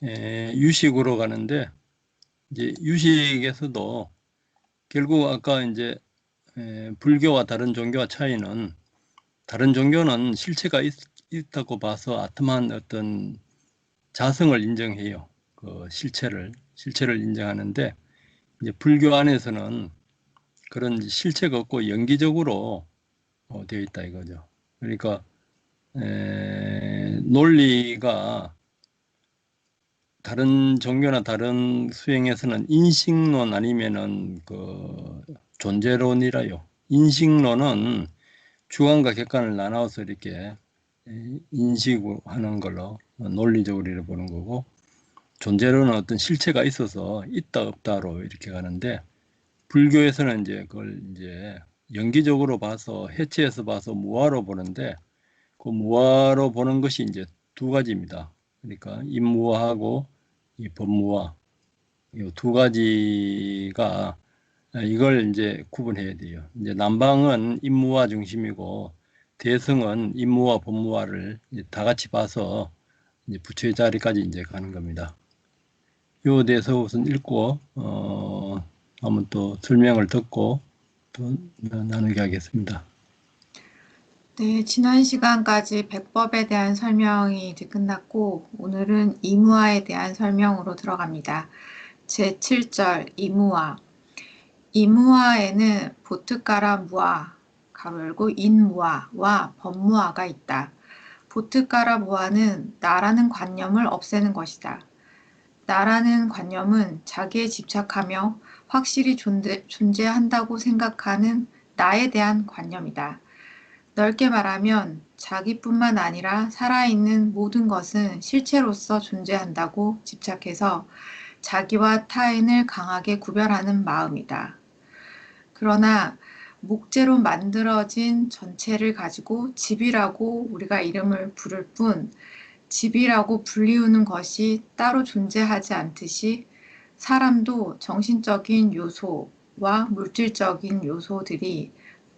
유식으로 가는데, 이제 유식에서도 결국 아까 이제 불교와 다른 종교와 차이는, 다른 종교는 실체가 있다고 봐서 아트만 어떤 자성을 인정해요. 그 실체를 인정하는데, 이제 불교 안에서는 그런 실체가 없고 연기적으로 되어 있다 이거죠. 그러니까 논리가 다른 종교나 다른 수행에서는 인식론 아니면은 그 존재론이라요. 인식론은 주관과 객관을 나눠서 이렇게 인식하는 걸로 논리적으로 이렇게 보는 거고, 존재론은 어떤 실체가 있어서 있다 없다로 이렇게 가는데, 불교에서는 이제 그걸 이제 연기적으로 봐서 해체해서 봐서 무아로 보는데, 그 무아로 보는 것이 이제 두 가지입니다. 그러니까 임무아하고 이 법무아, 이 두 가지가 이걸 이제 구분해야 돼요. 이제 남방은 임무아 중심이고 대승은 임무와 법무아를 다 같이 봐서 이제 부처의 자리까지 이제 가는 겁니다. 요 대해서 우선 읽고 한번 또 설명을 듣고 또 나누게 하겠습니다. 네, 지난 시간까지 백법에 대한 설명이 이제 끝났고, 오늘은 이무화에 대한 설명으로 들어갑니다. 제7절 이무화. 이무화에는 보트가라 무화, 가로 열고 인무화와 법무화가 있다. 보트가라 무화는 나라는 관념을 없애는 것이다. 나라는 관념은 자기에 집착하며 확실히 존재한다고 생각하는 나에 대한 관념이다. 넓게 말하면 자기뿐만 아니라 살아있는 모든 것은 실체로서 존재한다고 집착해서 자기와 타인을 강하게 구별하는 마음이다. 그러나 목재로 만들어진 전체를 가지고 집이라고 우리가 이름을 부를 뿐, 집이라고 불리우는 것이 따로 존재하지 않듯이 사람도 정신적인 요소와 물질적인 요소들이,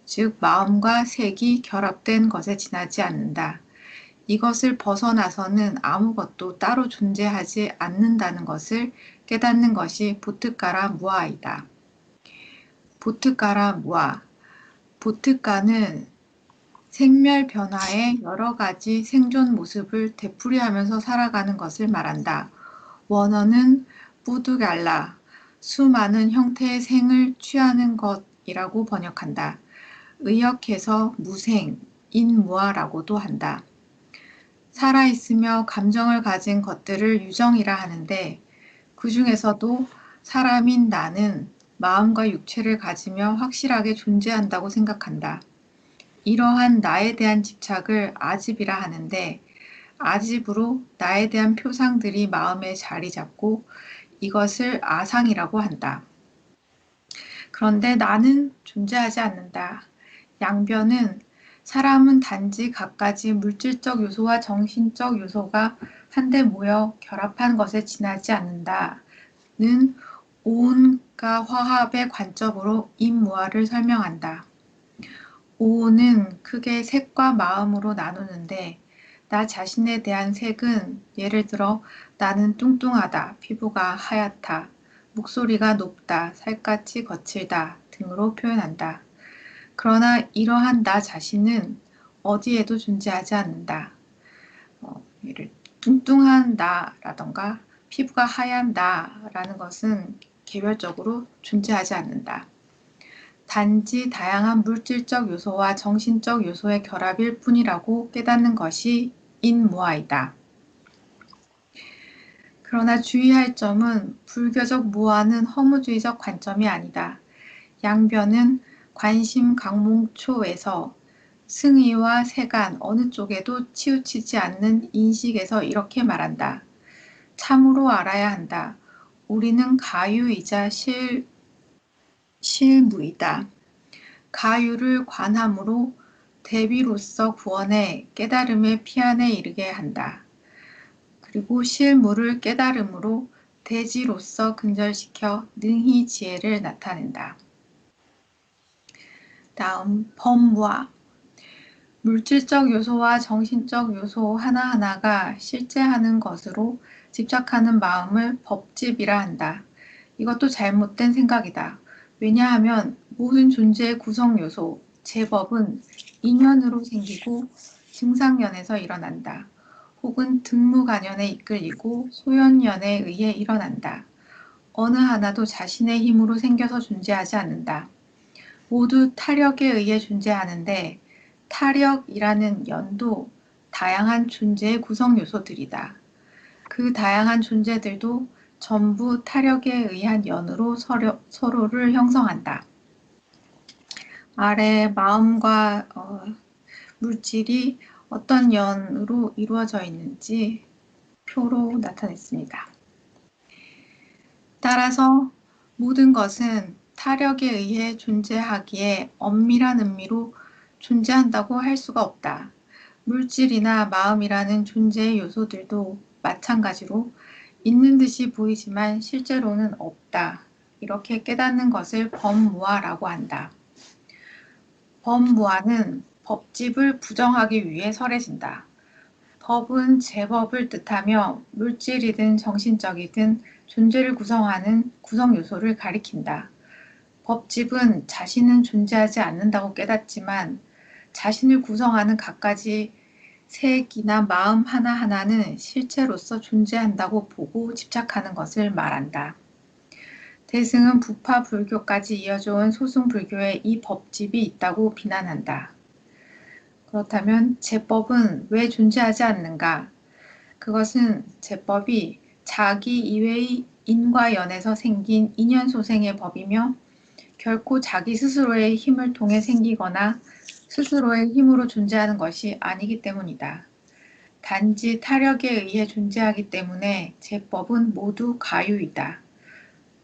즉 마음과 색이 결합된 것에 지나지 않는다. 이것을 벗어나서는 아무것도 따로 존재하지 않는다는 것을 깨닫는 것이 보트가라 무아이다. 보트가라 무아. 보트가는 생멸 변화의 여러 가지 생존 모습을 되풀이하면서 살아가는 것을 말한다. 원어는 뿌드갈라, 수많은 형태의 생을 취하는 것이라고 번역한다. 의역해서 무생, 인무아라고도 한다. 살아있으며 감정을 가진 것들을 유정이라 하는데, 그 중에서도 사람인 나는 마음과 육체를 가지며 확실하게 존재한다고 생각한다. 이러한 나에 대한 집착을 아집이라 하는데, 아집으로 나에 대한 표상들이 마음에 자리 잡고 이것을 아상이라고 한다. 그런데 나는 존재하지 않는다. 양변은 사람은 단지 갖가지 물질적 요소와 정신적 요소가 한데 모여 결합한 것에 지나지 않는다는 오온과 화합의 관점으로 인무아를 설명한다. 오온은 크게 색과 마음으로 나누는데, 나 자신에 대한 색은 예를 들어 나는 뚱뚱하다, 피부가 하얗다, 목소리가 높다, 살갗이 거칠다 등으로 표현한다. 그러나 이러한 나 자신은 어디에도 존재하지 않는다. 뚱뚱한 나라던가 피부가 하얀 나라는 것은 개별적으로 존재하지 않는다. 단지 다양한 물질적 요소와 정신적 요소의 결합일 뿐이라고 깨닫는 것이 인무아이다. 그러나 주의할 점은 불교적 무아는 허무주의적 관점이 아니다. 양변은 관심 강몽초에서 승의와 세간 어느 쪽에도 치우치지 않는 인식에서 이렇게 말한다. 참으로 알아야 한다. 우리는 가유이자 실무이다. 가유를 관함으로 대비로서 구원해 깨달음의 피안에 이르게 한다. 그리고 실무를 깨달음으로 대지로서 근절시켜 능히 지혜를 나타낸다. 다음 법무아. 물질적 요소와 정신적 요소 하나하나가 실제하는 것으로 집착하는 마음을 법집이라 한다. 이것도 잘못된 생각이다. 왜냐하면 모든 존재의 구성 요소, 제법은 인연으로 생기고 증상연에서 일어난다. 혹은 등무간연에 이끌리고 소연연에 의해 일어난다. 어느 하나도 자신의 힘으로 생겨서 존재하지 않는다. 모두 타력에 의해 존재하는데 타력이라는 연도 다양한 존재의 구성 요소들이다. 그 다양한 존재들도 전부 타력에 의한 연으로 서로를 형성한다. 아래 마음과 물질이 어떤 연으로 이루어져 있는지 표로 나타냈습니다. 따라서 모든 것은 타력에 의해 존재하기에 엄밀한 의미로 존재한다고 할 수가 없다. 물질이나 마음이라는 존재의 요소들도 마찬가지로 있는 듯이 보이지만 실제로는 없다. 이렇게 깨닫는 것을 법무화라고 한다. 법무화는 법집을 부정하기 위해 설해진다. 법은 제법을 뜻하며 물질이든 정신적이든 존재를 구성하는 구성 요소를 가리킨다. 법집은 자신은 존재하지 않는다고 깨닫지만 자신을 구성하는 갖가지 색이나 마음 하나하나는 실체로서 존재한다고 보고 집착하는 것을 말한다. 대승은 부파 불교까지 이어져온 소승 불교에 이 법집이 있다고 비난한다. 그렇다면 제법은 왜 존재하지 않는가? 그것은 제법이 자기 이외의 인과 연에서 생긴 인연소생의 법이며 결코 자기 스스로의 힘을 통해 생기거나 스스로의 힘으로 존재하는 것이 아니기 때문이다. 단지 타력에 의해 존재하기 때문에 제법은 모두 가유이다.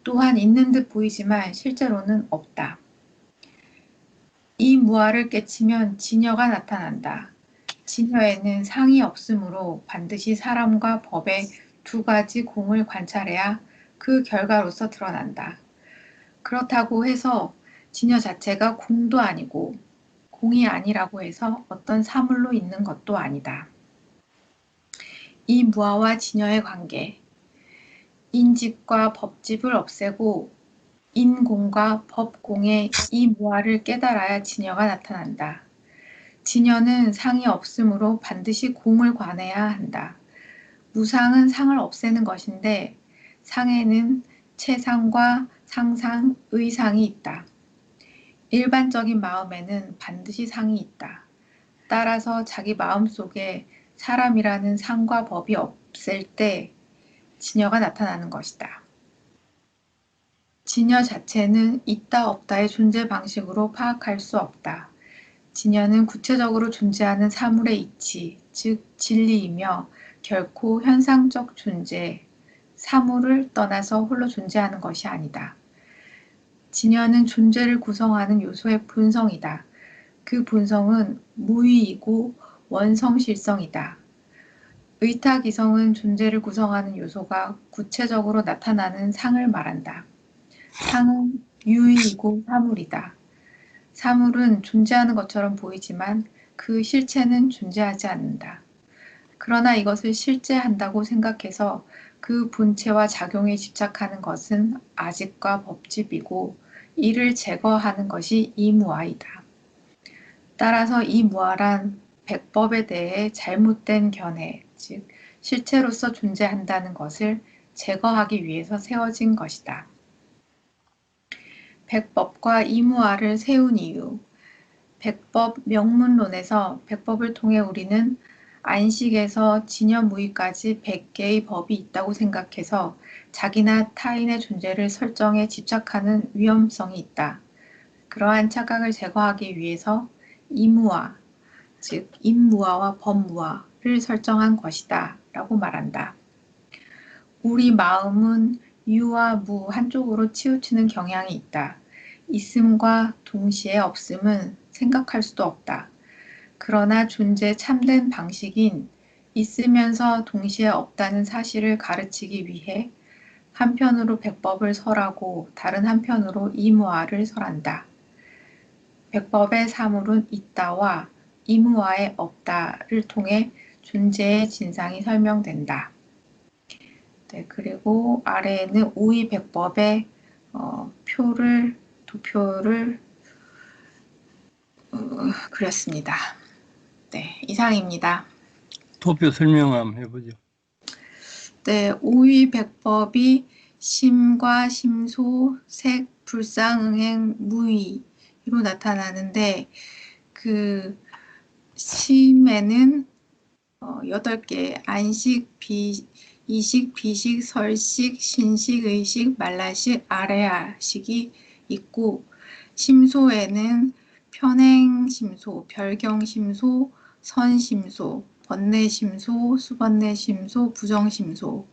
또한 있는 듯 보이지만 실제로는 없다. 이 무아를 깨치면 진여가 나타난다. 진여에는 상이 없으므로 반드시 사람과 법의 두 가지 공을 관찰해야 그 결과로서 드러난다. 그렇다고 해서 진여 자체가 공도 아니고 공이 아니라고 해서 어떤 사물로 있는 것도 아니다. 이 무아와 진여의 관계, 인집과 법집을 없애고 인공과 법공의 이 무아를 깨달아야 진여가 나타난다. 진여는 상이 없으므로 반드시 공을 관해야 한다. 무상은 상을 없애는 것인데 상에는 체상과 상상, 의상이 있다. 일반적인 마음에는 반드시 상이 있다. 따라서 자기 마음속에 사람이라는 상과 법이 없을 때 진여가 나타나는 것이다. 진여 자체는 있다 없다의 존재 방식으로 파악할 수 없다. 진여는 구체적으로 존재하는 사물의 이치, 즉 진리이며 결코 현상적 존재, 사물을 떠나서 홀로 존재하는 것이 아니다. 진여는 존재를 구성하는 요소의 본성이다. 그 본성은 무의이고 원성실성이다. 의탁이성은 존재를 구성하는 요소가 구체적으로 나타나는 상을 말한다. 상은 유의이고 사물이다. 사물은 존재하는 것처럼 보이지만 그 실체는 존재하지 않는다. 그러나 이것을 실제한다고 생각해서 그 본체와 작용에 집착하는 것은 아집과 법집이고 이를 제거하는 것이 이무아이다. 따라서 이무아란 백법에 대해 잘못된 견해, 즉 실체로서 존재한다는 것을 제거하기 위해서 세워진 것이다. 백법과 이무아를 세운 이유. 백법 명문론에서 백법을 통해 우리는 안식에서 진여무의까지 100개의 법이 있다고 생각해서 자기나 타인의 존재를 설정에 집착하는 위험성이 있다. 그러한 착각을 제거하기 위해서 이무아, 즉 임무아와 법무아를 설정한 것이다 라고 말한다. 우리 마음은 유와 무 한쪽으로 치우치는 경향이 있다. 있음과 동시에 없음은 생각할 수도 없다. 그러나 존재 참된 방식인 있으면서 동시에 없다는 사실을 가르치기 위해 한편으로 백법을 설하고 다른 한편으로 이무아를 설한다. 백법의 사물은 있다와 이무아의 없다를 통해 존재의 진상이 설명된다. 네, 그리고 아래에는 오이백법의 도표를 그렸습니다. 네, 이상입니다. 도표 설명 한번 해보죠. 네, 오이백법이 심과 심소, 색, 불상응행, 무의로 나타나는데 그 심에는 8개 안식, 이식, 비식, 설식, 신식, 의식, 말라식, 아래아식이 있고 심소에는 편행심소, 별경심소, 선심소, 번뇌심소, 수번뇌심소, 부정심소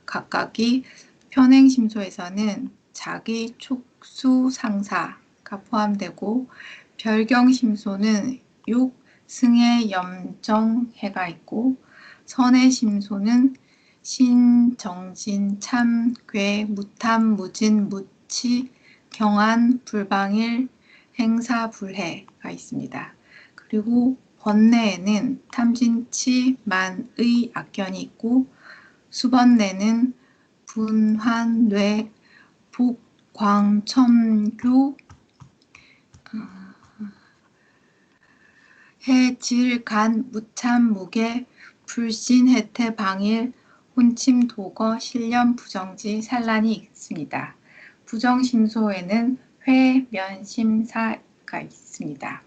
각각이 편행심소에서는 자기, 촉수, 상사가 포함되고 별경심소는 육, 승해, 염정, 해가 있고 선해심소는 신, 정진, 참, 괴, 무탐, 무진, 무치, 경안, 불방일, 행사, 불해가 있습니다. 그리고 번뇌에는 탐진치, 만, 의, 악견이 있고 수번뇌는 분환, 뇌, 복, 광, 첨교, 해, 질, 간, 무참, 무계, 불신, 해태, 방일, 혼침, 도거, 실련, 부정지, 산란이 있습니다. 부정심소에는 회, 면, 심, 사가 있습니다.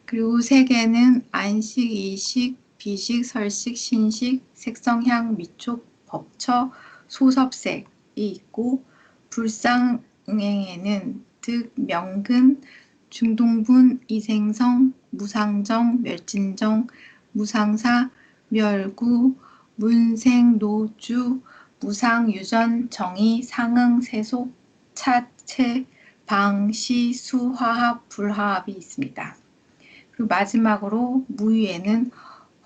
그리고 세계는 안식, 이식, 비식, 설식, 신식, 색성향, 미촉, 법처, 소섭색이 있고 불상응행에는 득, 명근, 중동분, 이생성, 무상정, 멸진정, 무상사, 멸구, 문생, 노주, 무상, 유전, 정의, 상응, 세속, 차체, 방, 시, 수, 화합, 불화합이 있습니다. 그리고 마지막으로 무위에는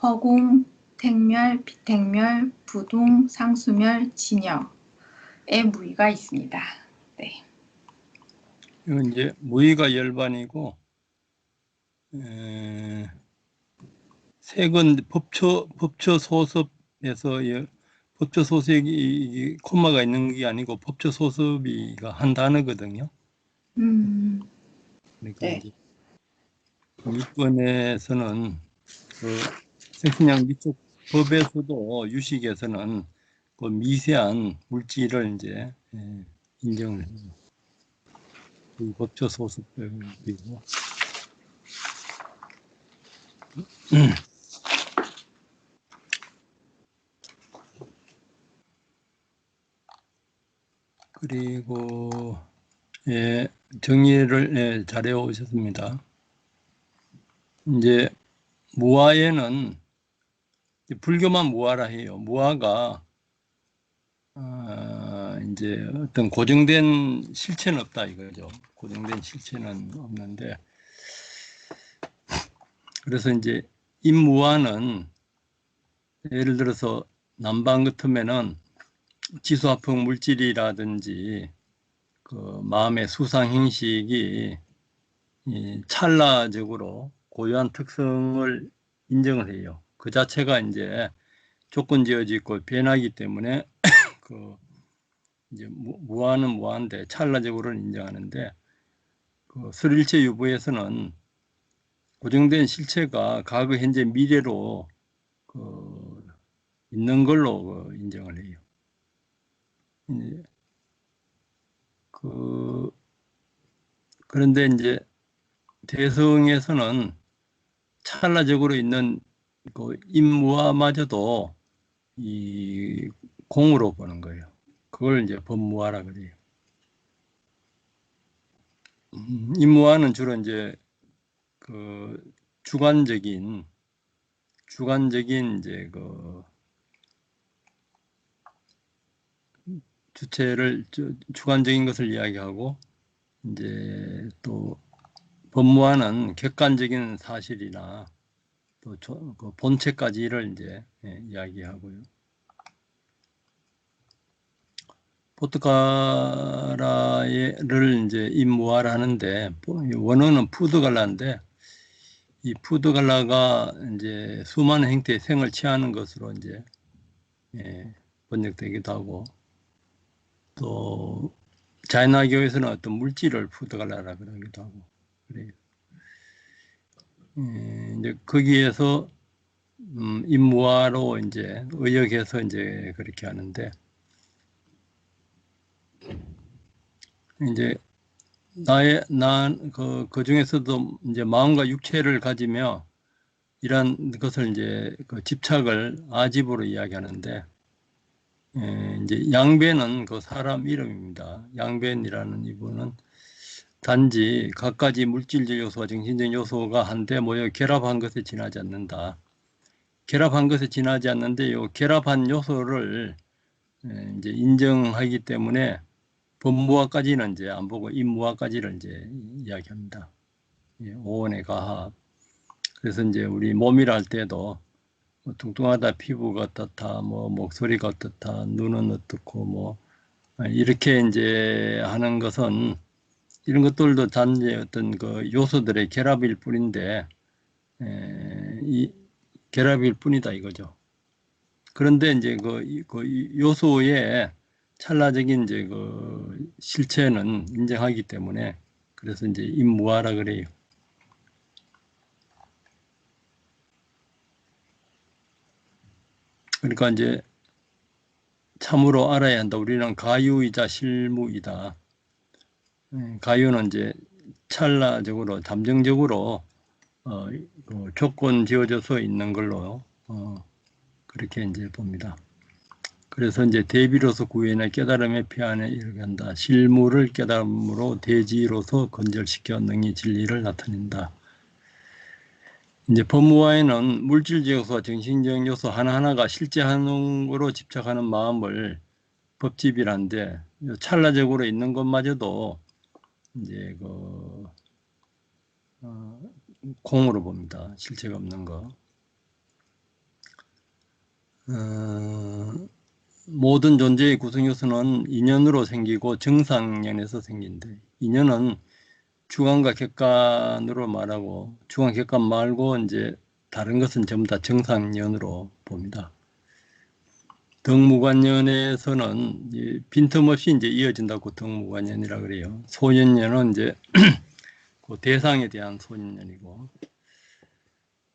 허공, 택멸, 비택멸, 부동, 상수멸, 진여의 무위가 있습니다. 네. 이건 이제 무의가 열반이고 색은 법처 소습에서 법처 소색이 콤마가 있는 게 아니고 법처 소습이가 한 단어거든요. 그러니까 네. 이제 유권에서는 그 색신양 미쪽 법에서도 유식에서는 그 미세한 물질을 이제 인정을 해요. 그 법처 소습법이고. 그리고 정의를 잘해 오셨습니다. 이제 무아에는 불교만 무아라 해요. 무아가 이제 어떤 고정된 실체는 없다 이거죠. 고정된 실체는 없는데 그래서 이제 임무아는 예를 들어서 난방 같으면은 지수화풍 물질이라든지 그 마음의 수상 형식이 찰나적으로 고유한 특성을 인정을 해요. 그 자체가 이제 조건지어져 있고 변하기 때문에 그 이제 무아는 무아인데 찰나적으로는 인정하는데 그 설일체 유부에서는 고정된 실체가 과거, 현재, 미래로 그 있는 걸로 인정을 해요. 그런데 이제 대성에서는 찰나적으로 있는 그 임무아마저도 이 공으로 보는 거예요. 그걸 이제 법무아라 그래요. 임무아는 주로 이제 그 주관적인 이제 그 주체를 주관적인 것을 이야기하고 이제 또 법무와는 객관적인 사실이나 또 그 본체까지를 이제 이야기하고요. 포르투갈라를 이제 임무화를 하는데 원어는 푸드갈라인데 이 푸드갈라가 이제 수많은 형태의 생을 취하는 것으로 이제 번역되기도 하고, 또 자연화교에서는 어떤 물질을 푸드갈라라 그러기도 하고 그래요. 이제 거기에서 임무화로 이제 의역해서 이제 그렇게 하는데, 이제 그 중에서도 이제 마음과 육체를 가지며 이런 것을 이제 그 집착을 아집으로 이야기하는데, 이제 양변은 그 사람 이름입니다. 양변이라는 이분은 단지 갖가지 물질적 요소와 정신적 요소가 한데 모여 결합한 것에 지나지 않는다. 결합한 것에 지나지 않는데 요 결합한 요소를 이제 인정하기 때문에 법무화까지는 이제 안 보고 임무화까지를 이제 이야기합니다. 오온의 가합. 그래서 이제 우리 몸이라 할 때도 뭐 뚱뚱하다, 피부가 어떻다, 뭐 목소리가 어떻다, 눈은 어떻고 뭐 이렇게 이제 하는 것은 이런 것들도 단지 어떤 그 요소들의 결합일 뿐인데 이 결합일 뿐이다 이거죠. 그런데 이제 그 요소의 찰나적인 이제 그 실체는 인정하기 때문에 그래서 이제 임무화라 그래요. 그러니까 이제 참으로 알아야 한다. 우리는 가유이자 실무이다. 가유는 이제 찰나적으로 잠정적으로 그 조건 지어져서 있는 걸로 그렇게 이제 봅니다. 그래서 이제 대비로서 구현의 깨달음의 피안에 이르간다. 실무를 깨달음으로 대지로서 건절시켜 능히 진리를 나타낸다. 이제 법무화에는 물질적 요소와 정신적 요소 하나하나가 실제하는 거로 집착하는 마음을 법집이란데 찰나적으로 있는 것마저도 이제 공으로 봅니다. 실체가 없는 거. 모든 존재의 구성 요소는 인연으로 생기고 정상연에서 생긴데, 인연은 주관과 객관으로 말하고 주관 객관 말고 이제 다른 것은 전부 다 정상연으로 봅니다. 덕무관연에서는 빈틈없이 이제 이어진다고 덕무관연이라 그래요. 소년연은 이제 그 대상에 대한 소년연이고,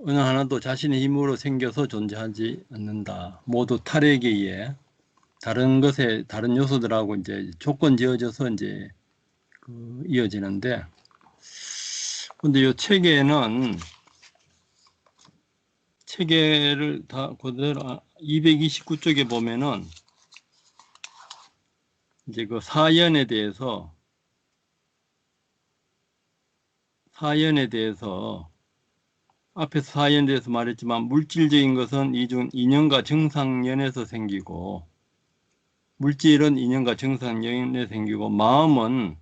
어느 하나도 자신의 힘으로 생겨서 존재하지 않는다. 모두 탈핵에 의해 다른 것에 다른 요소들하고 이제 조건 지어져서 이제 이어지는데, 근데 이 체계를 다 그대로 229쪽에 보면은 이제 그 사연에 대해서 앞에서 사연에 대해서 말했지만 물질적인 것은 인연과 정상연에서 생기고, 물질은 인연과 정상연에 생기고 마음은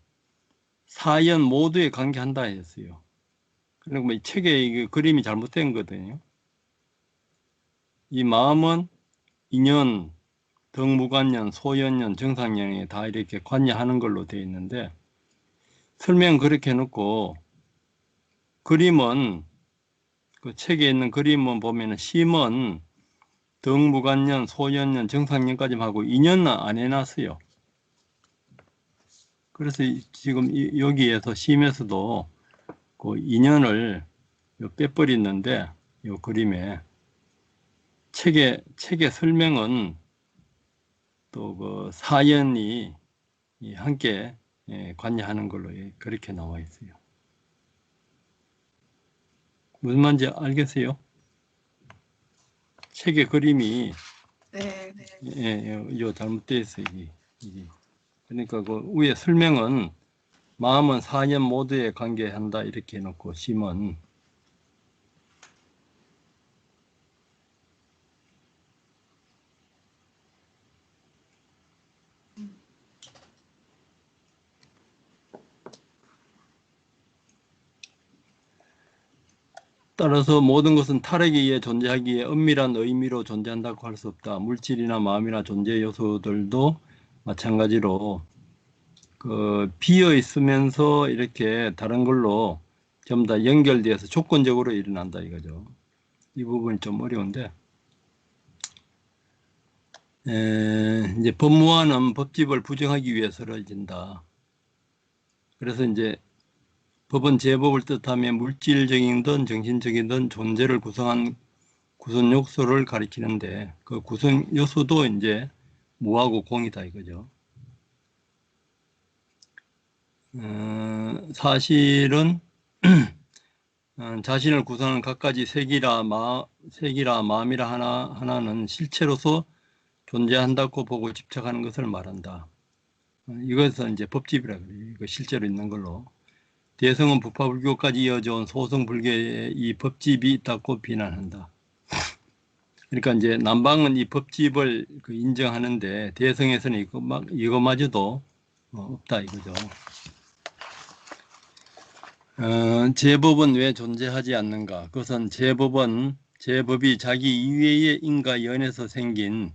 사연 모두에 관계한다 했어요. 그러니까 이 책의 그림이 잘못된 거거든요. 이 마음은 인연, 덕무관연, 소연연, 정상연에 다 이렇게 관여하는 걸로 되어 있는데, 설명 그렇게 해놓고 그림은 그 책에 있는 그림은 보면은 심은 덕무관연, 소연연, 정상연까지만 하고 인연은 안 해놨어요. 그래서 지금 여기에서 심에서도 그 인연을 빼버리는데, 이 그림에 책의 설명은 또 그 사연이 함께 관여하는 걸로 그렇게 나와 있어요. 무슨 말인지 알겠어요? 책의 그림이 요 잘못되어 있어요. 이게. 그러니까 그 위에 설명은 마음은 사연 모두에 관계한다 이렇게 해놓고 심은 따라서 모든 것은 탈핵에 의해 존재하기에 엄밀한 의미로 존재한다고 할 수 없다. 물질이나 마음이나 존재 요소들도 마찬가지로 비어 있으면서 이렇게 다른 걸로 전부 다 연결되어서 조건적으로 일어난다 이거죠. 이 부분이 좀 어려운데, 이제 법무화는 법집을 부정하기 위해서 쓰러진다. 그래서 이제 법은 제법을 뜻하며 물질적이든 정신적이든 존재를 구성한 구성 요소를 가리키는데 그 구성 요소도 이제 무하고 공이다 이거죠. 사실은 자신을 구성하는 갖가지 색이라 마음이라 하나는 실체로서 존재한다고 보고 집착하는 것을 말한다. 이것은 이제 법집이라 그래요. 이거 실제로 있는 걸로. 대성은 북파불교까지 이어져 온 소성불교에 이 법집이 있다고 비난한다. 그러니까 이제 남방은 이 법집을 인정하는데 대성에서는 이거마저도 없다 이거죠. 제법은 왜 존재하지 않는가? 그것은 제법이 자기 이외의 인과 연에서 생긴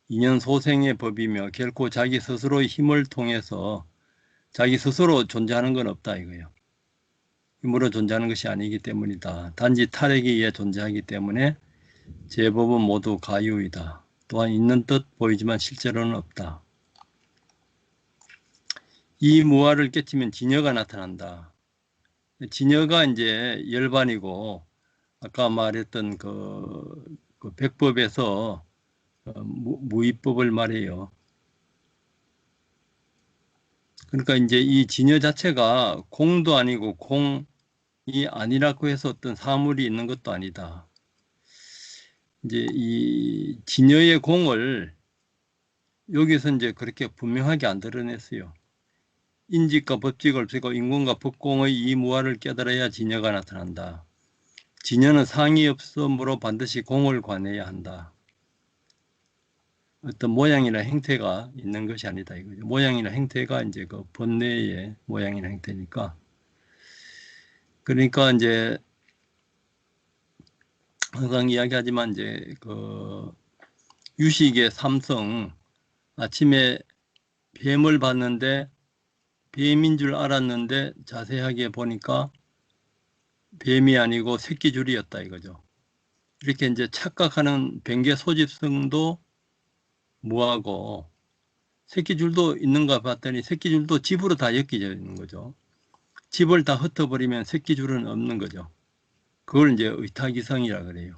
인연 소생의 법이며 결코 자기 스스로의 힘을 통해서 자기 스스로 존재하는 건 없다 이거예요. 힘으로 존재하는 것이 아니기 때문이다. 단지 탈에게 의해 존재하기 때문에 제법은 모두 가유이다. 또한 있는 듯 보이지만 실제로는 없다. 이 무아를 깨치면 진여가 나타난다. 진여가 이제 열반이고 아까 말했던 그 백법에서 무위법을 말해요. 그러니까 이제 이 진여 자체가 공도 아니고 공이 아니라고 해서 어떤 사물이 있는 것도 아니다. 이제 이 진여의 공을 여기서 이제 그렇게 분명하게 안 드러냈어요. 인직과 법칙을 없애고 인공과 법공의 이 무아를 깨달아야 진여가 나타난다. 진여는 상이 없으므로 반드시 공을 관해야 한다. 어떤 모양이나 행태가 있는 것이 아니다 이거죠. 모양이나 행태가 이제 그 본래의 모양이나 행태니까. 그러니까 이제 항상 이야기하지만 이제 그 유식의 삼성 아침에 뱀을 봤는데 뱀인 줄 알았는데 자세하게 보니까 뱀이 아니고 새끼줄이었다 이거죠. 이렇게 이제 착각하는 변계 소집성도 무하고 새끼줄도 있는가 봤더니 새끼줄도 집으로 다 엮여져 있는 거죠. 집을 다 흩어버리면 새끼줄은 없는 거죠. 그걸 이제 의타기성이라 그래요.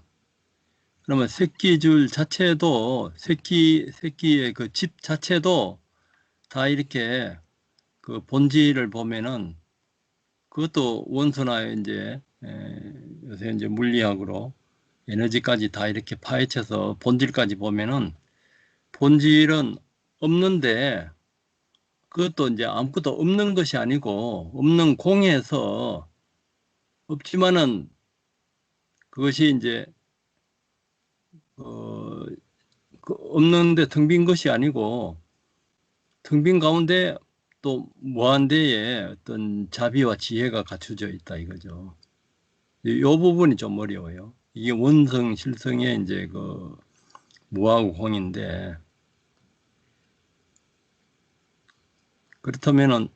그러면 새끼줄 자체도 새끼의 그 집 자체도 다 이렇게 그 본질을 보면은 그것도 원소나 이제 요새 이제 물리학으로 에너지까지 다 이렇게 파헤쳐서 본질까지 보면은 본질은 없는데 그것도 이제 아무것도 없는 것이 아니고 없는 공에서 없지만은 그것이 이제 없는데 텅 빈 것이 아니고 텅 빈 가운데 또 무한대에 어떤 자비와 지혜가 갖춰져 있다 이거죠. 이 부분이 좀 어려워요. 이게 원성 실성의 이제 그 무하고 공인데 그렇다면은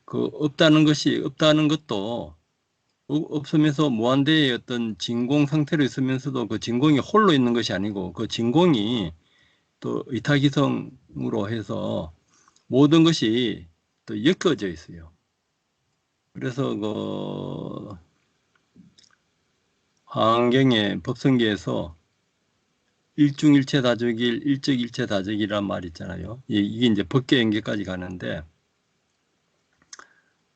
그 없다는 것도 없으면서 무한대의 어떤 진공 상태로 있으면서도 그 진공이 홀로 있는 것이 아니고 그 진공이 또 이타기성으로 해서 모든 것이 또 엮여져 있어요. 그래서 그 화엄경의 법성계에서 일중일체다적일, 일적일체다적이란 말 있잖아요. 이게 이제 법계연계까지 가는데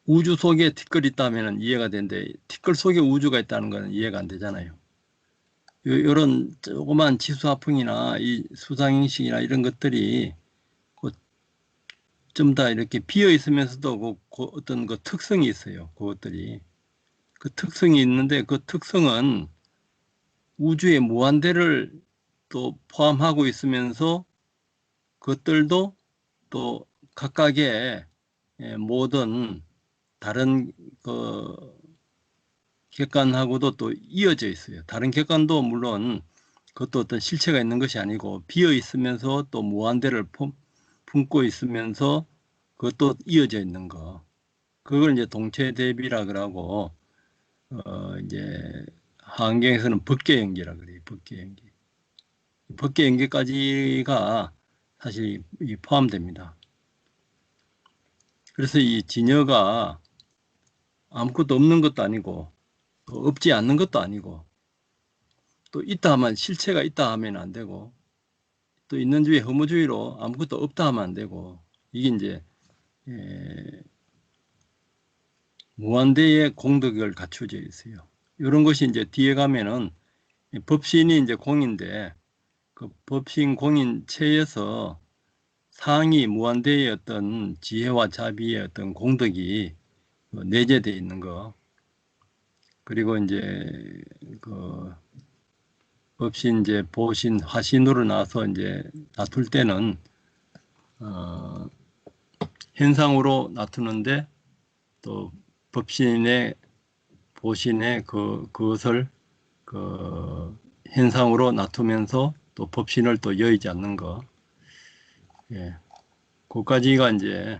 우주 속에 티끌이 있다면 이해가 되는데 티끌 속에 우주가 있다는 건 이해가 안 되잖아요. 이런 조그만 지수화풍이나 이 수상행식이나 이런 것들이 좀 다 이렇게 비어 있으면서도 어떤 그 특성이 있어요. 그것들이 그 특성이 있는데 그 특성은 우주의 무한대를 또 포함하고 있으면서 그것들도 또 각각의 모든 다른 그 객관하고도 또 이어져 있어요. 다른 객관도 물론 그것도 어떤 실체가 있는 것이 아니고 비어 있으면서 또 무한대를 품고 있으면서 그것도 이어져 있는 거. 그걸 이제 동체 대비라 그러고 이제 한경에서는 법계연기라 그래요. 법계연기. 법계 연계까지가 사실 이 포함됩니다. 그래서 이 진여가 아무것도 없는 것도 아니고 또 없지 않는 것도 아니고 또 있다 하면 실체가 있다 하면 안 되고 또 있는 주의 허무주의로 아무것도 없다 하면 안 되고 이게 이제 무한대의 공덕을 갖춰져 있어요. 이런 것이 이제 뒤에 가면은 법신이 이제 공인데 그 법신 공인체에서 상이 무한대의 어떤 지혜와 자비의 어떤 공덕이 내재되어 있는 거 그리고 이제 그 법신 이제 보신 화신으로 나서 이제 다툴 때는 현상으로 나투는데 또 법신의 보신의 그것을 그 현상으로 나투면서 또 법신을 또 여의지 않는 거. 예. 그까지가 이제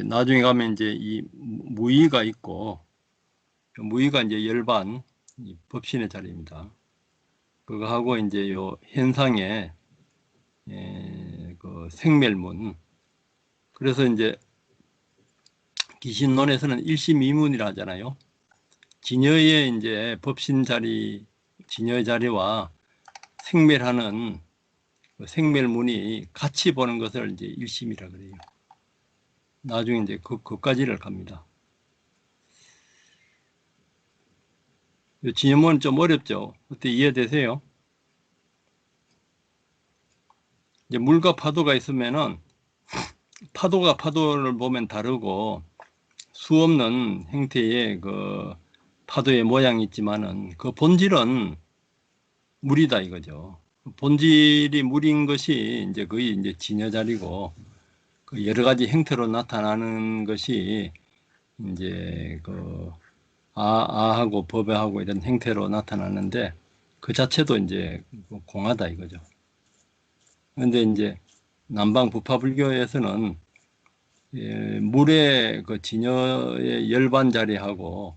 나중에 가면 이제 이 무의가 있고 무의가 이제 열반 이 법신의 자리입니다. 그거 하고 이제 요 현상의 그 생멸문. 그래서 이제 기신론에서는 일심이문이라 하잖아요. 진여의 이제 법신 자리, 진여의 자리와 생멸하는 그 생멸문이 같이 보는 것을 이제 일심이라 그래요. 나중에 이제 그까지를 갑니다. 진여문은 좀 어렵죠. 어떻게 이해되세요? 이제 물과 파도가 있으면은 파도가 파도를 보면 다르고 수 없는 형태의 그 파도의 모양이 있지만은 그 본질은 물이다 이거죠. 본질이 물인 것이 이제 거의 이제 진여 자리고 그 여러 가지 형태로 나타나는 것이 이제 그 아하고 법하고 이런 형태로 나타나는데 그 자체도 이제 공하다 이거죠. 그런데 이제 남방 부파불교에서는 물의 그 진여의 열반 자리하고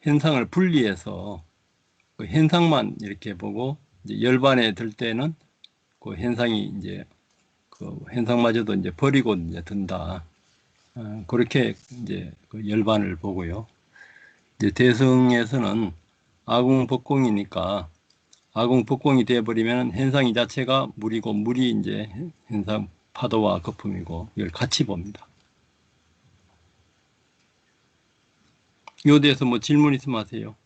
현상을 분리해서 그 현상만 이렇게 보고 이제 열반에 들 때는 그 현상이 이제 그 현상마저도 이제 버리고 이제 든다. 그렇게 이제 그 열반을 보고요. 이제 대승에서는 아궁법공이니까 아궁법공이 되어버리면 현상이 자체가 물이고 물이 이제 현상 파도와 거품이고 이걸 같이 봅니다. 이 대해서 뭐 질문 있으면 하세요.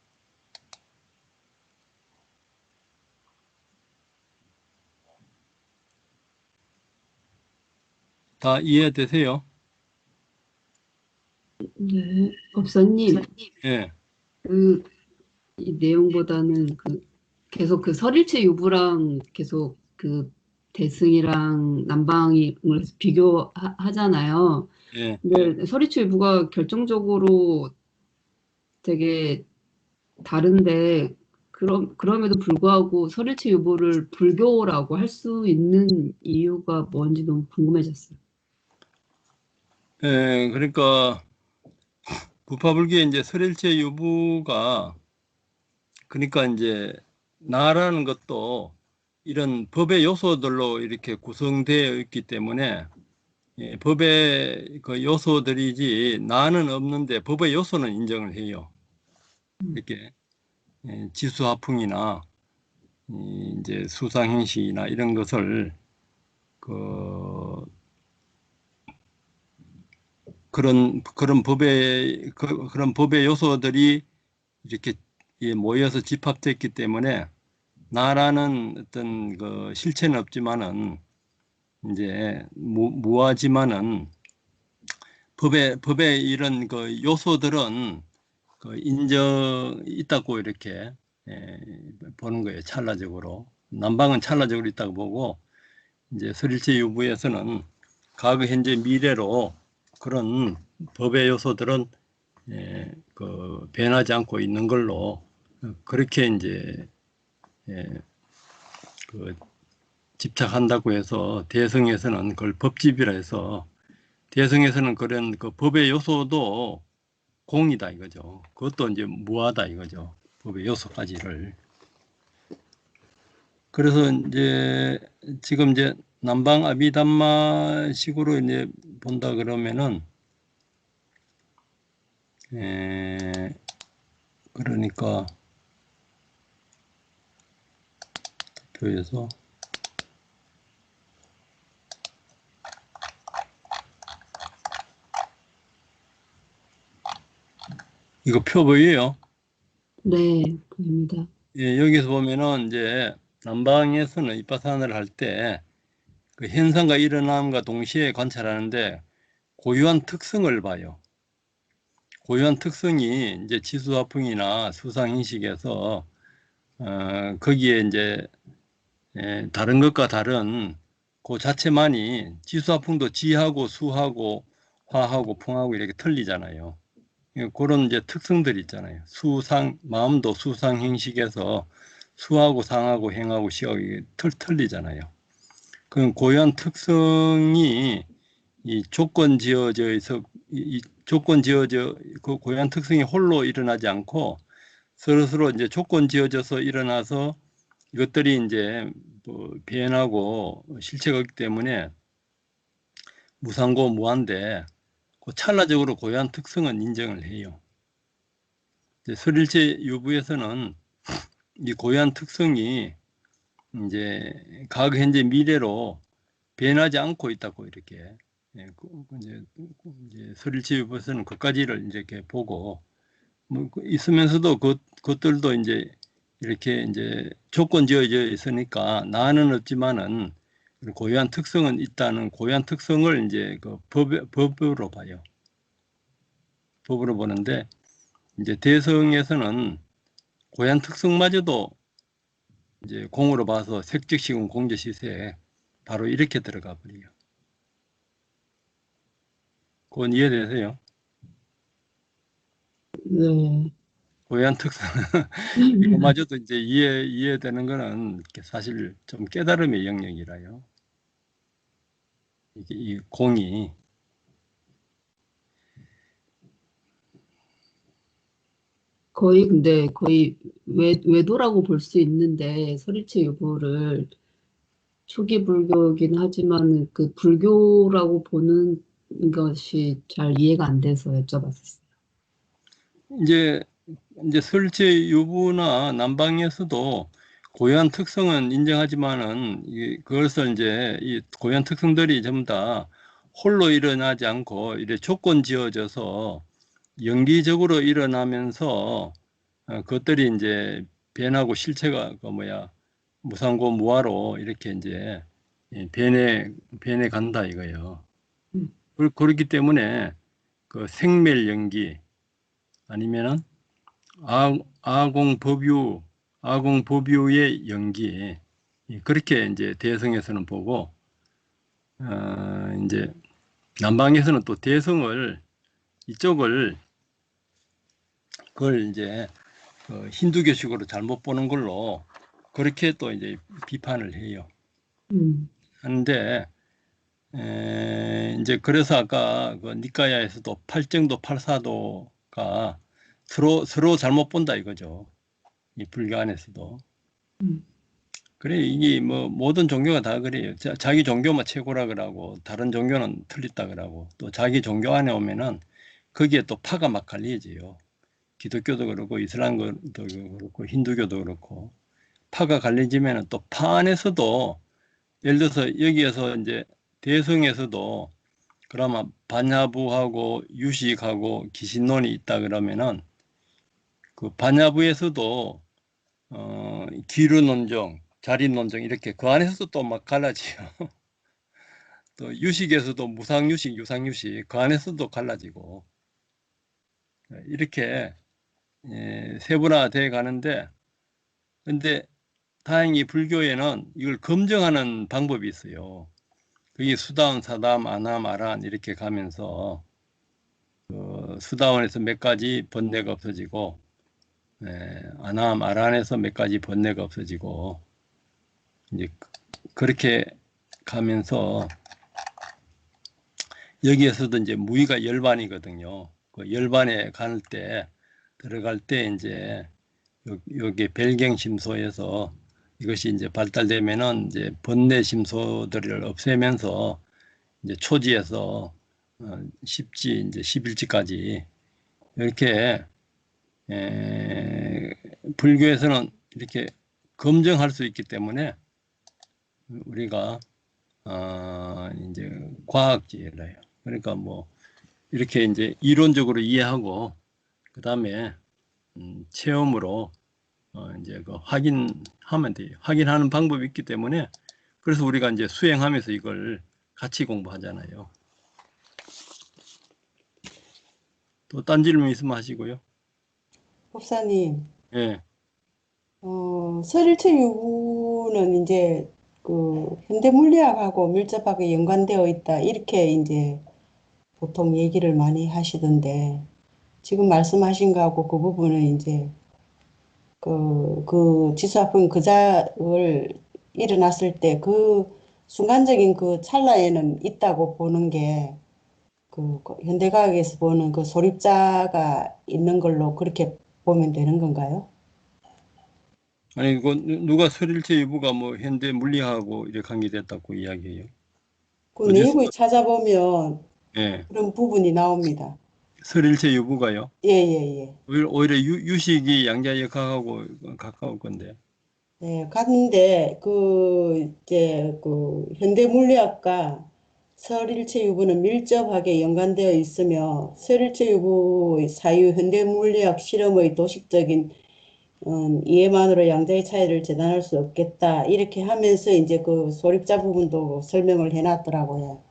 다 이해되세요? 네, 법사님, 예. 이 내용보다는 계속 설일체 유부랑 계속 대승이랑 남방이 비교하잖아요. 예. 근데 설일체 유부가 결정적으로 되게 다른데, 그럼에도 불구하고 설일체 유부를 불교라고 할 수 있는 이유가 뭔지 너무 궁금해졌어요. 예, 그러니까 부파불교의 이제 설일체 유부가 그러니까 이제 나라는 것도 이런 법의 요소들로 이렇게 구성되어 있기 때문에 법의 그 요소들이지 나는 없는데 법의 요소는 인정을 해요. 이렇게 지수화풍이나 이제 수상행시나 이런 것을 그런 법의 요소들이 이렇게 모여서 집합됐기 때문에 나라는 어떤 그 실체는 없지만은 이제 무하지만은 법의 이런 그 요소들은 그 인정 있다고 이렇게 보는 거예요. 찰나적으로. 남방은 찰나적으로 있다고 보고 이제 설일체 유부에서는 과거, 현재, 미래로 그런 법의 요소들은 그 변하지 않고 있는 걸로 그렇게 이제 그 집착한다고 해서 대성에서는 그걸 법집이라 해서 대성에서는 그런 그 법의 요소도 공이다 이거죠. 그것도 이제 무하다 이거죠. 법의 요소까지를. 그래서 이제 지금 이제 남방 아비담마식으로 이제 본다 그러면은 그러니까 표에서 이거 표 보여요? 네, 보입니다. 예, 여기서 보면은 이제 남방에서는 입바산을 할 때 그 현상과 일어남과 동시에 관찰하는데 고유한 특성을 봐요. 고유한 특성이 이제 지수화풍이나 수상인식에서 거기에 이제 다른 것과 다른 그 자체만이 지수화풍도 지하고 수하고 화하고 풍하고 이렇게 틀리잖아요. 그런 이제 특성들이 있잖아요. 수상 마음도 수상행식에서 수하고 상하고 행하고 시하고 이게 틀리잖아요. 그 고유한 특성이 이 조건 지어져 있어 이 조건 지어져 그 고유한 특성이 홀로 일어나지 않고 서로 이제 조건 지어져서 일어나서 이것들이 이제 뭐 변하고 실체가 없기 때문에 무상고 무한데 그 찰나적으로 고유한 특성은 인정을 해요. 이제 설일체 유부에서는 이 고유한 특성이 이제 과거, 현재, 미래로 변하지 않고 있다고 이렇게 이제 설일체 유부에서는 그까지를 이제 이렇게 보고 뭐 있으면서도 그것들도 이제 이렇게 이제 조건 지어져 있으니까 나는 없지만은 고유한 특성은 있다는 고유한 특성을 이제 그 법으로 봐요. 법으로 보는데 이제 대성에서는 고유한 특성마저도 이제 공으로 봐서 색적시공 공제시세 바로 이렇게 들어가 버려요. 그건 이해되세요? 네. 고유한 특성 이거마저도 이제 이해되는 거는 사실 좀 깨달음의 영역이라요. 이게 이 공이 근데 거의 외도라고 볼 수 있는데 설일체 유부를 초기 불교이긴 하지만 그 불교라고 보는 것이 잘 이해가 안 돼서 여쭤봤었어요. 이제 설체 유부나 남방에서도 고유한 특성은 인정하지만은 그것을 이제 이 고유한 특성들이 전부 다 홀로 일어나지 않고 이래 조건 지어져서 연기적으로 일어나면서 그것들이 이제 변하고 실체가 그 뭐야 무상고 무화로 이렇게 이제 변해 간다 이거예요. 음. 그렇기 때문에 그 생멸 연기 아니면은 아공법유의 연기 그렇게 이제 대성에서는 보고 이제 남방에서는 또 대성을 이쪽을 그걸 이제 힌두교식으로 잘못 보는 걸로 그렇게 또 이제 비판을 해요. 음. 하는데 이제 그래서 아까 그 니까야에서도 팔정도 팔사도가 서로 잘못 본다 이거죠. 이 불교 안에서도. 음. 그래 이게 뭐 모든 종교가 다 그래요. 자기 종교만 최고라 그러고 다른 종교는 틀렸다 그러고 또 자기 종교 안에 오면은 거기에 또 파가 막 갈리져요. 기독교도 그렇고 이슬람도 그렇고 힌두교도 그렇고 파가 갈리지면은 또 파 안에서도 예를 들어서 여기에서 이제 대성에서도 그러면 반야부하고 유식하고 기신론이 있다 그러면은 그 반야부에서도 기류논정, 자리논정 이렇게 그 안에서도 또 막 갈라지요. 또 유식에서도 무상유식, 유상유식 그 안에서도 갈라지고 이렇게 세분화돼 가는데 근데 다행히 불교에는 이걸 검증하는 방법이 있어요. 그게 수다원, 사다원, 아남, 아란 이렇게 가면서 수다원에서 몇 가지 번뇌가 없어지고 아남, 아란에서 몇 가지 번뇌가 없어지고 이제 그렇게 가면서 여기에서도 이제 무의가 열반이거든요. 그 열반에 들어갈 때 이제 여기 별경심소에서 이것이 이제 발달되면은 이제 번뇌 심소들을 없애면서 이제 초지에서 십지 이제 11지까지 이렇게 불교에서는 이렇게 검증할 수 있기 때문에 우리가 이제 과학지혜래요. 그러니까 뭐 이렇게 이제 이론적으로 이해하고 그 다음에 체험으로 이제 그 확인하면 돼요. 확인하는 방법이 있기 때문에 그래서 우리가 이제 수행하면서 이걸 같이 공부하잖아요. 또 딴 질문 있으면 하시고요. 법사님, 예. 설일체 유구는 이제 그 현대 물리학하고 밀접하게 연관되어 있다. 이렇게 이제 보통 얘기를 많이 하시던데, 지금 말씀하신 거하고 그 부분은 이제 그 지수화풍 그자를 일어났을 때 그 순간적인 그 찰나에는 있다고 보는 게 그 현대과학에서 보는 그 소립자가 있는 걸로 그렇게 보면 되는 건가요? 아니 이거 누가 설일체 유부가 뭐 현대 물리학하고 이렇게 관계됐다고 이야기해요. 그 어디서? 내부에 찾아보면 예. 그런 부분이 나옵니다. 설일체 유부가요. 예, 예, 예. 오히려 유식이 양자역학하고 가까울 건데. 네, 갔는데 이제 현대 물리학과 설일체 유부는 밀접하게 연관되어 있으며 설일체 유부의 사유 현대 물리학 실험의 도식적인 이해만으로 양자의 차이를 재단할 수 없겠다. 이렇게 하면서 이제 그 소립자 부분도 설명을 해놨더라고요.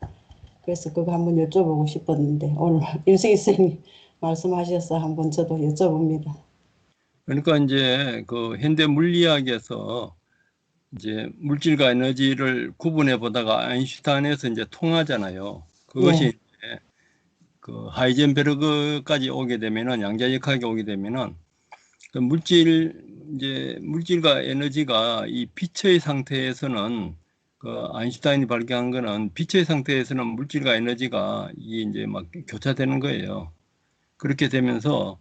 그래서 그거 한번 여쭤보고 싶었는데 오늘 임승희 선생님 말씀하셔서 한번 저도 여쭤봅니다. 그러니까 이제 그 현대 물리학에서 이제 물질과 에너지를 구분해 보다가 아인슈타인에서 이제 통하잖아요. 그것이 네, 이제 그 하이젠베르그까지 오게 되면은 양자역학에 오게 되면은 그 물질과 에너지가 이 빛의 상태에서는 그 아인슈타인이 발견한 거는 빛의 상태에서는 물질과 에너지가 이게 이제 막 교차되는 거예요. 그렇게 되면서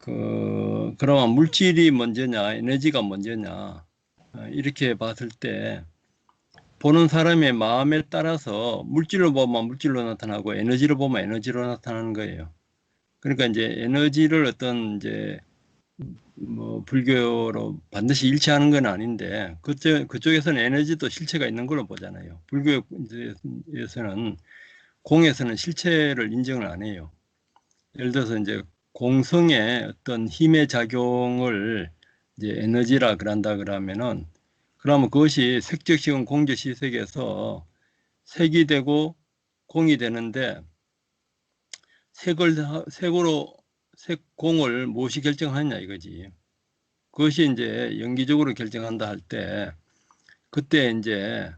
그러면 물질이 먼저냐, 에너지가 먼저냐, 이렇게 봤을 때 보는 사람의 마음에 따라서 물질로 보면 물질로 나타나고 에너지로 보면 에너지로 나타나는 거예요. 그러니까 이제 에너지를 어떤 이제 뭐 불교로 반드시 일치하는 건 아닌데 그쪽에서는 에너지도 실체가 있는 걸로 보잖아요. 불교에서는 공에서는 실체를 인정을 안 해요. 예를 들어서 이제 공성의 어떤 힘의 작용을 이제 에너지라 그런다 그러면은 그러면 그것이 색적시공 공조시색에서 색이 되고 공이 되는데 색공을 무엇이 결정하느냐 이거지. 그것이 이제 연기적으로 결정한다 할 때 그때 이제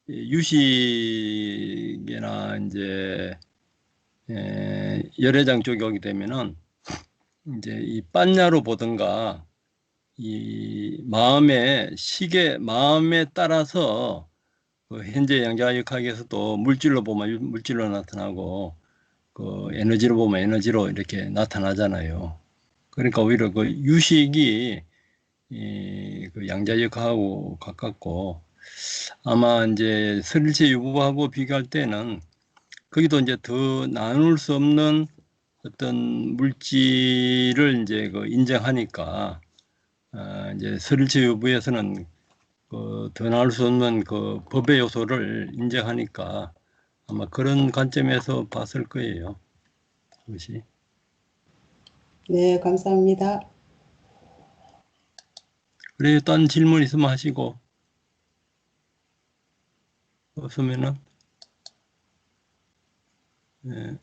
유식이나 이제 열애장 쪽에 오게 되면은 이제 이 빤야로 보든가 이 마음에 따라서 그 현재 양자역학에서도 물질로 보면 물질로 나타나고 그 에너지로 보면 에너지로 이렇게 나타나잖아요. 그러니까 오히려 그 유식이 그 양자역학하고 가깝고 아마 이제 설일체 유부하고 비교할 때는 거기도 이제 더 나눌 수 없는 어떤 물질을 이제 그 인정하니까 이제 설일체 유부에서는 더 나올 수 없는 그 법의 요소를 인정하니까 아마 그런 관점에서 봤을 거예요. 그것이. 네, 감사합니다. 그래요. 딴 질문 있으면 하시고 없으면은 예.